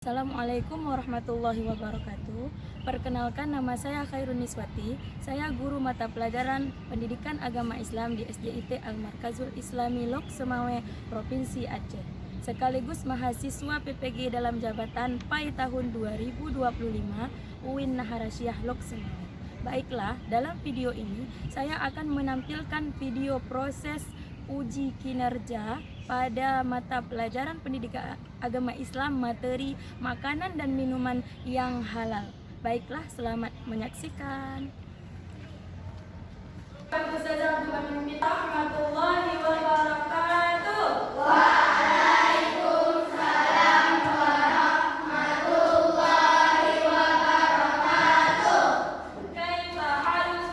Assalamualaikum warahmatullahi wabarakatuh. Perkenalkan, nama saya Khairun Niswati. Saya guru mata pelajaran Pendidikan Agama Islam di SDIT Al-Markazul Islami Lok Semawe, Provinsi Aceh. Sekaligus mahasiswa PPG dalam jabatan PAI tahun 2025 UIN Naharasyah Lok Semawe. Baiklah, dalam video ini saya akan menampilkan video proses uji kinerja pada mata pelajaran pendidikan agama Islam materi makanan dan minuman yang halal. Baiklah, selamat menyaksikan. Assalamualaikum warahmatullahi wabarakatuh. Waalaikumsalam warahmatullahi wabarakatuh. Kaifa halukum?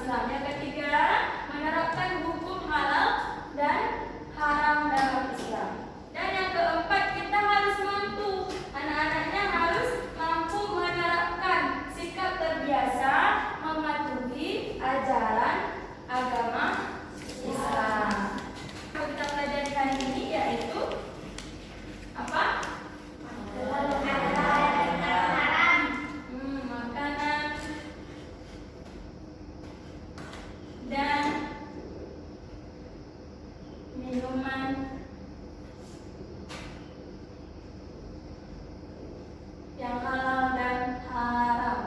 Islam. Yang ketiga, menerapkan hukum halal dan haram dalam Islam. Dan yang keempat, kita harus mampu, anak-anaknya harus mampu menerapkan sikap terbiasa mematuhi ajaran agama Islam. Yang kita pelajari hari ini yaitu apa? Makanan dan minuman yang halal dan haram.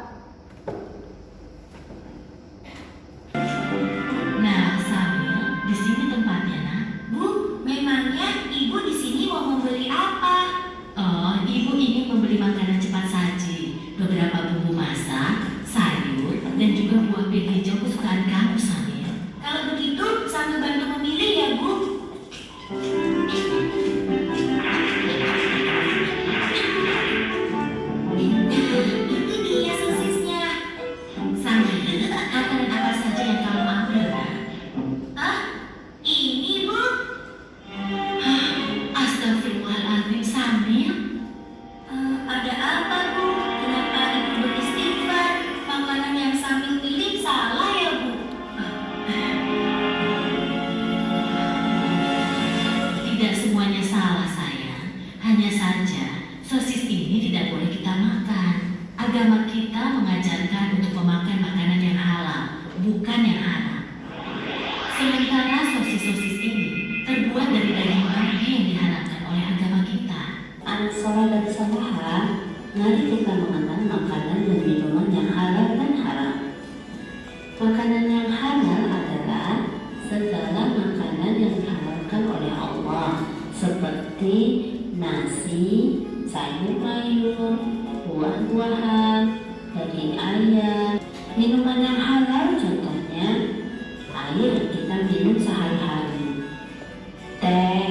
Nah, Samil, di sini tempatnya, nak. Bu, memangnya ibu di sini mau membeli apa? Oh, ibu ingin membeli makanan cepat saji, beberapa bumbu masak, sayur, dan juga buah pit hijau kesukaan kamu, Samil. Kalau begitu, sambil bantu memilih ya, Bu. Itu dia sosisnya. Sambil makanan apa saja yang kamu ambil, nak? Hah? Ini, Bu? Hah? Astagfirullahaladzim, Samil. Ada apa, Bu? Kenapa ibu beristighfar? Makanan yang Samil pilih salah ya, Bu? Tidak semuanya salah, sayang. Hanya saja, sosis ini tidak boleh kita makan. Agama kita mengajarkan untuk memakan makanan yang halal, bukan yang haram. Sementara sosis-sosis ini terbuat dari daging babi yang diharamkan oleh agama kita. Anak soleh dan solehah, mari kita mengenal makanan dan minuman yang halal dan haram. Makanan yang halal adalah segala makanan yang dihalalkan oleh Allah, seperti nasi, sayur-mayur, buah-buahan, daging ayam. Minuman yang halal contohnya air yang kita minum sehari-hari, teh,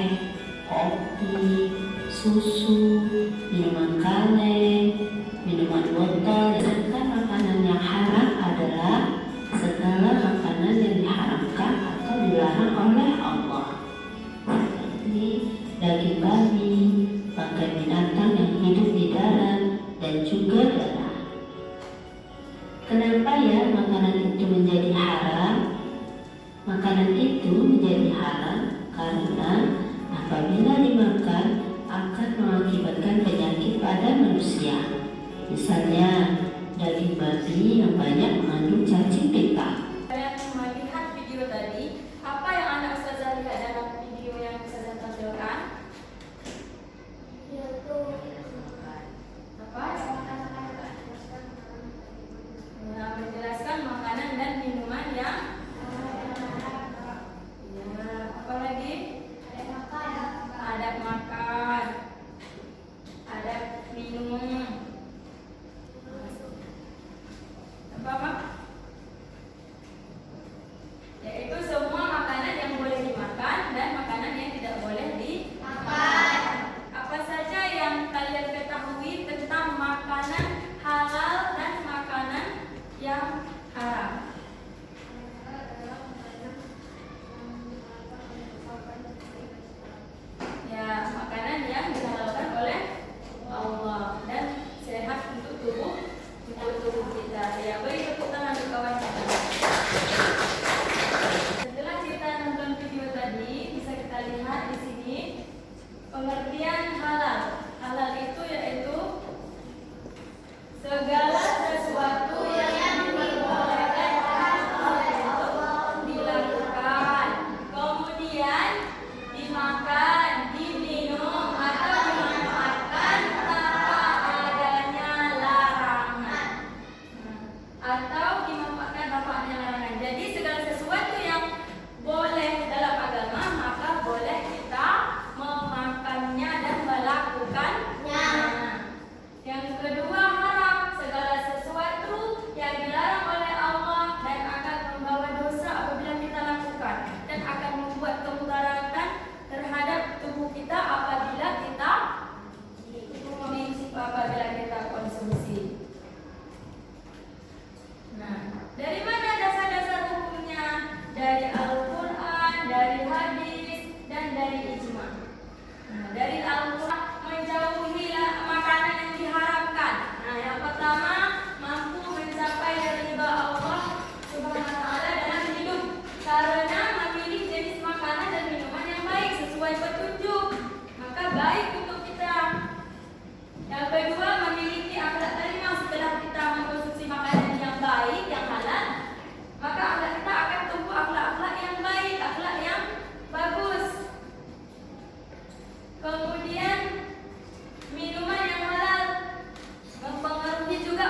kopi, susu, minuman kaleng, minuman botol. Sedangkan makanan yang haram adalah segala makanan yang diharamkan atau dilarang oleh Allah, seperti daging babi, bangkai binatang yang hidup di darat, dan juga darah. Kenapa ya makanan itu menjadi haram? Makanan itu menjadi haram karena apabila dimakan akan mengakibatkan penyakit pada manusia. Misalnya daging babi yang banyak mengandung cacing pita. Saya melihat video tadi, apa yang anak Ustazah lihat dalam video yang Ustazah tampilkan? Yaitu apa? Nah, menjelaskan makanan dan minuman yang apa lagi? Adab makan, adab minum. Apa? pertama, mampu mencapai ridha Allah Subhanahu wa taala dalam hidup karena memilih jenis makanan dan minuman yang baik sesuai petunjuk, maka baik untuk kita. Yang kedua, memiliki akhlak karimah. Setelah kita mengkonsumsi makanan yang baik, yang halal, maka akhlak kita akan tumbuh akhlak-akhlak yang baik, akhlak yang bagus. Kemudian minuman yang halal mempengaruhi juga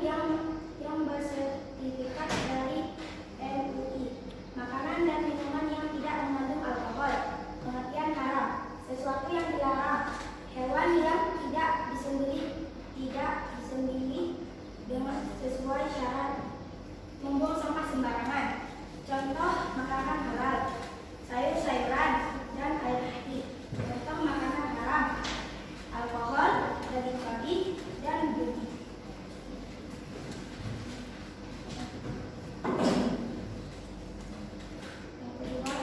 yang bersertifikat dari MUI. Makanan dan minuman yang tidak mengandung alkohol. Pengertian haram, sesuatu yang dilarang. Hewan yang tidak disembelih dengan sesuai syarat. Membuang sampah sembarangan. Contoh makanan halal, sayur-sayuran dan air putih. Contoh makanan haram, alkohol, daging babi, dan judi. Yang kedua,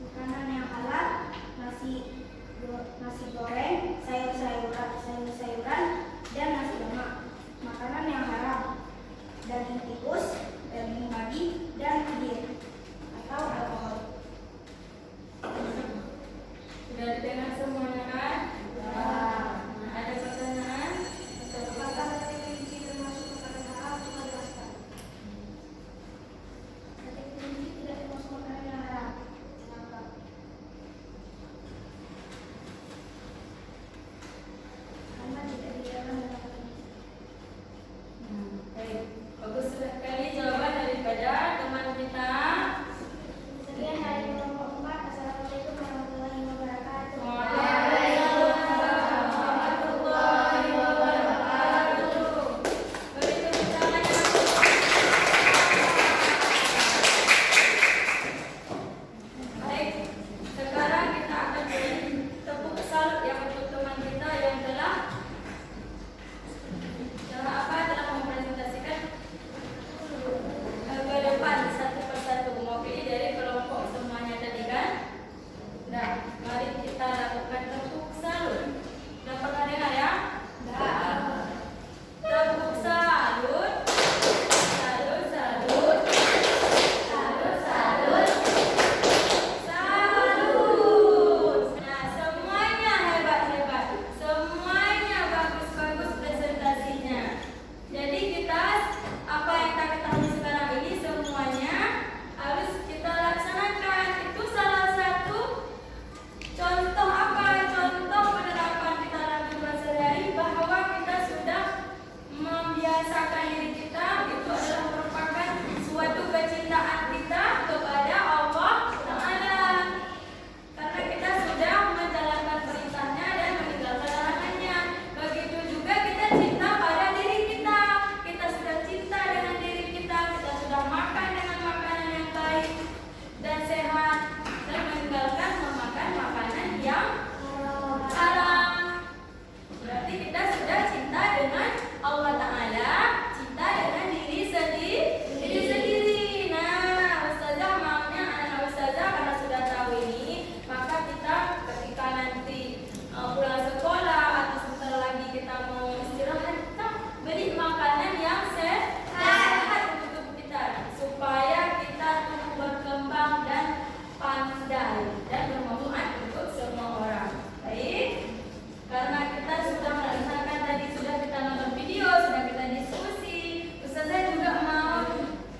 makanan yang halal, nasi goreng, sayur-sayuran, dan nasi lemak. Makanan yang haram, daging tikus, daging babi, dan bir atau alkohol. Sudah didengar semuanya kan? Nah, ada pertanyaan? Kata kelinci termasuk makanan haram, coba jelaskan. Kata kelinci tidak termasuk makanan yang haram. Kenapa? Karena tidak dilarang dalam kelinci. Baik, bagus sekali jawaban daripada teman kita. Sekian dari kelompok 4. Assalamualaikum warahmatullahi wabarakatuh. Waalaikumsalam warahmatullahi wabarakatuh. Beri tepuk tangan yang baik. Sekarang kita akan beri tepuk salut yang untuk teman kita yang telah mempresentasikan ke depan satu persatu mewakili dari kelompok semuanya tadi kan. Nah, mari kita lakukan tepuk salut. Sudah pernah dengar ya? Tepuk salut. Salut, salut. Salut, salut. Salut. Nah, semuanya hebat-hebat. Semuanya bagus-bagus presentasinya. Jadi kita apa yang kita ketahui sekarang ini semuanya harus kita laksanakan. Itu salah satu contoh apa? Contoh penerapan kita dalam kehidupan sehari-hari bahwa kita sudah membiasakan diri kita. Itu adalah merupakan suatu kecintaan kita kepada Allah Ta'ala. Karena kita sudah menjalankan perintahnya dan meninggalkan larangannya. Begitu juga kita cinta pada diri kita. Kita sudah cinta dengan diri kita. Kita sudah makan dengan makanan yang baik dan sehat dan meninggalkan memakan makanan yang haram. Berarti kita sudah cinta dengan Allah Ta'ala, cinta dengan diri sendiri. Nah, Ustazah maunya anak Ustazah karena sudah tahu ini, maka kita ketika nanti pulang sekolah atau sebentar lagi kita mau istirahat, kita beri makanan yang sehat untuk tubuh kita supaya kita tumbuh berkembang dan pandai dan bermanfaat untuk semua orang. Baik, karena kita sudah melaksanakan tadi, sudah kita nonton video, sudah kita diskusi. Ustazah juga mau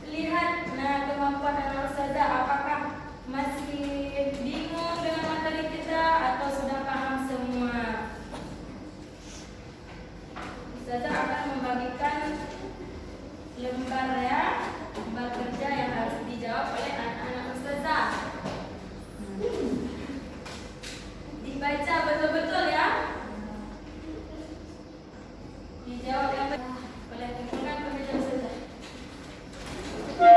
lihat kemampuan anak Ustazah, apakah masih bingung dengan materi kita atau sudah paham semua. Ustazah akan membagikan lembar kerja yang harus dijawab oleh anak-anak Ustazah. Dibaca betul-betul ya. Dijawab yang betul. Boleh kumpulkan ke meja Ustazah. Ya.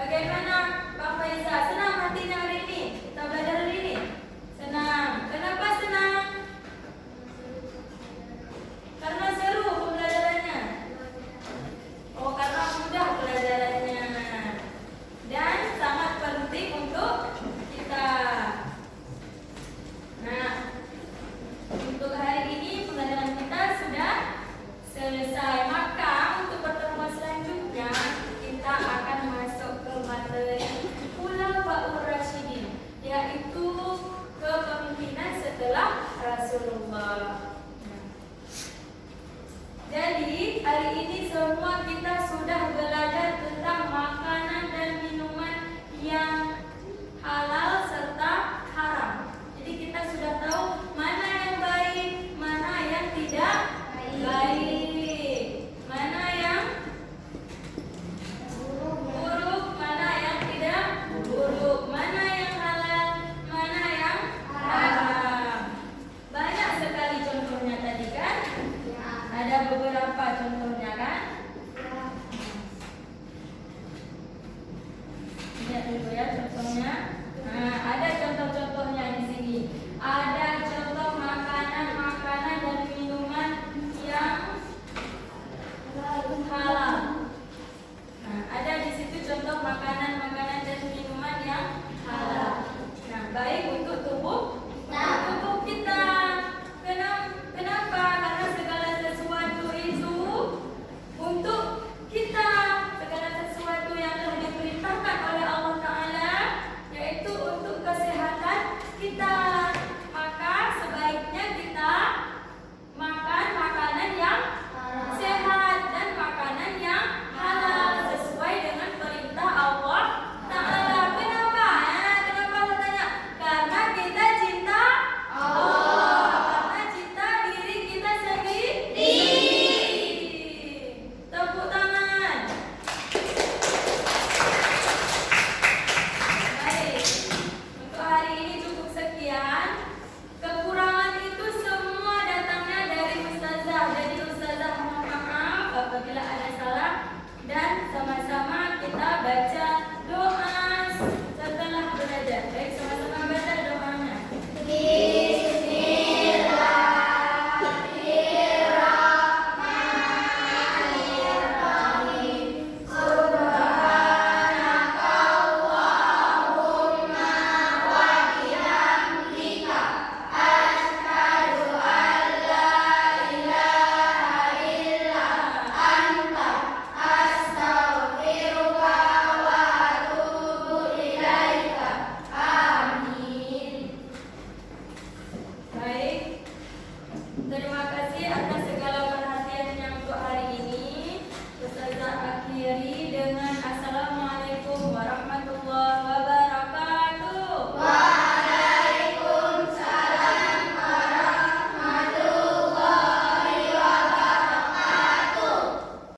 Bagaimana Bang Faiza? Senang hatinya hari ini? Kita belajar hari ini? Senang. Kenapa senang? Karena seru pembelajarannya. Oh, karena mudah pelajarannya. Dan sangat penting untuk kita. Nah, untuk hari ini pembelajaran kita sudah selesai. Maka untuk pertemuan selanjutnya kita akan masuk ke materi Khulafaur Rasyidin, yaitu kepemimpinan setelah Rasulullah. Jadi hari ini semua kita sudah belajar